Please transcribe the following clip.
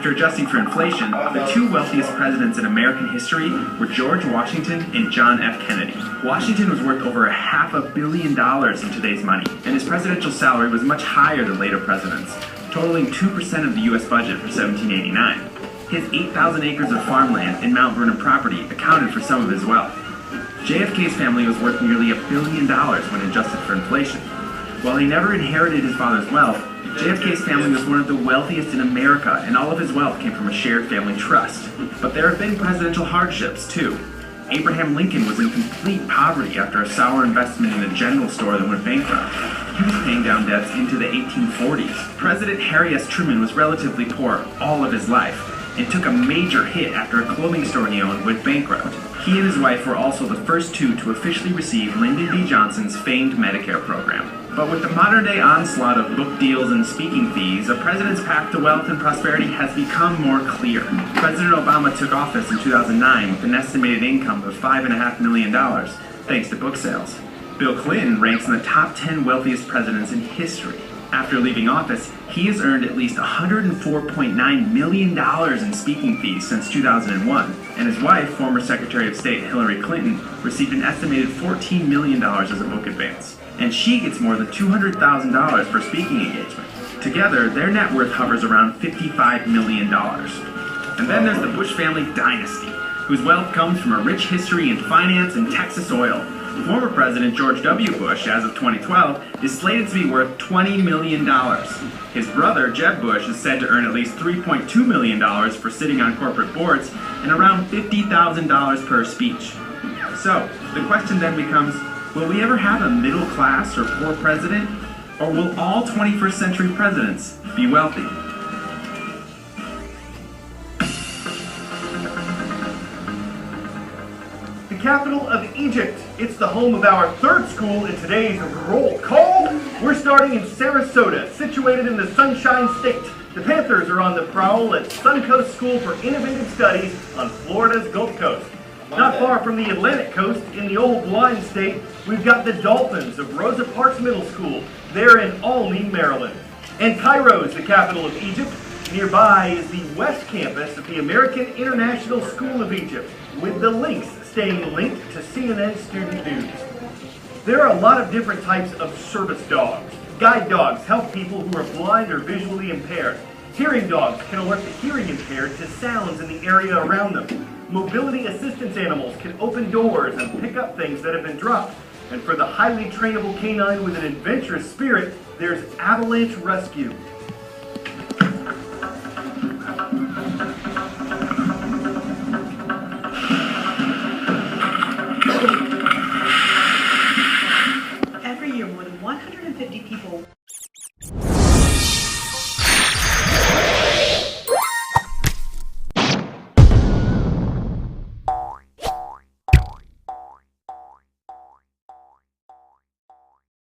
After adjusting for inflation, the two wealthiest presidents in American history were George Washington and John F. Kennedy. Washington was worth over $500 million in today's money, and his presidential salary was much higher than later presidents, totaling 2% of the U.S. budget for 1789. His 8,000 acres of farmland and Mount Vernon property accounted for some of his wealth. JFK's family was worth nearly $1 billion when adjusted for inflation. While he never inherited his father's wealth, JFK's family was one of the wealthiest in America, and all of his wealth came from a shared family trust. But there have been presidential hardships, too. Abraham Lincoln was in complete poverty after a sour investment in a general store that went bankrupt. He was paying down debts into the 1840s. President Harry S. Truman was relatively poor all of his life, and took a major hit after a clothing store he owned went bankrupt. He and his wife were also the first two to officially receive Lyndon B. Johnson's famed Medicare program. But with the modern-day onslaught of book deals and speaking fees, a president's path to wealth and prosperity has become more clear. President Obama took office in 2009 with an estimated income of $5.5 million, thanks to book sales. Bill Clinton ranks in the top 10 wealthiest presidents in history. After leaving office, he has earned at least $104.9 million in speaking fees since 2001, and his wife, former Secretary of State Hillary Clinton, received an estimated $14 million as a book advance. And she gets more than $200,000 per speaking engagement. Together, their net worth hovers around $55 million. And then there's the Bush family dynasty, whose wealth comes from a rich history in finance and Texas oil. Former President George W. Bush, as of 2012, is slated to be worth $20 million. His brother, Jeb Bush, is said to earn at least $3.2 million for sitting on corporate boards and around $50,000 per speech. So, the question then becomes, will we ever have a middle class or poor president? Or will all 21st century presidents be wealthy? The capital of Egypt. It's the home of our third school in today's roll call. We're starting in Sarasota, situated in the Sunshine State. The Panthers are on the prowl at Suncoast School for Innovative Studies on Florida's Gulf Coast. Not far from the Atlantic coast, in the Old Wine State, we've got the Dolphins of Rosa Parks Middle School. They're in Olney, Maryland. And Cairo is the capital of Egypt. Nearby is the West Campus of the American International School of Egypt, with the links staying linked to CNN student news. There are a lot of different types of service dogs. Guide dogs help people who are blind or visually impaired. Hearing dogs can alert the hearing impaired to sounds in the area around them. Mobility assistance animals can open doors and pick up things that have been dropped. And for the highly trainable canine with an adventurous spirit, there's Avalanche Rescue. Every year, more than 150 people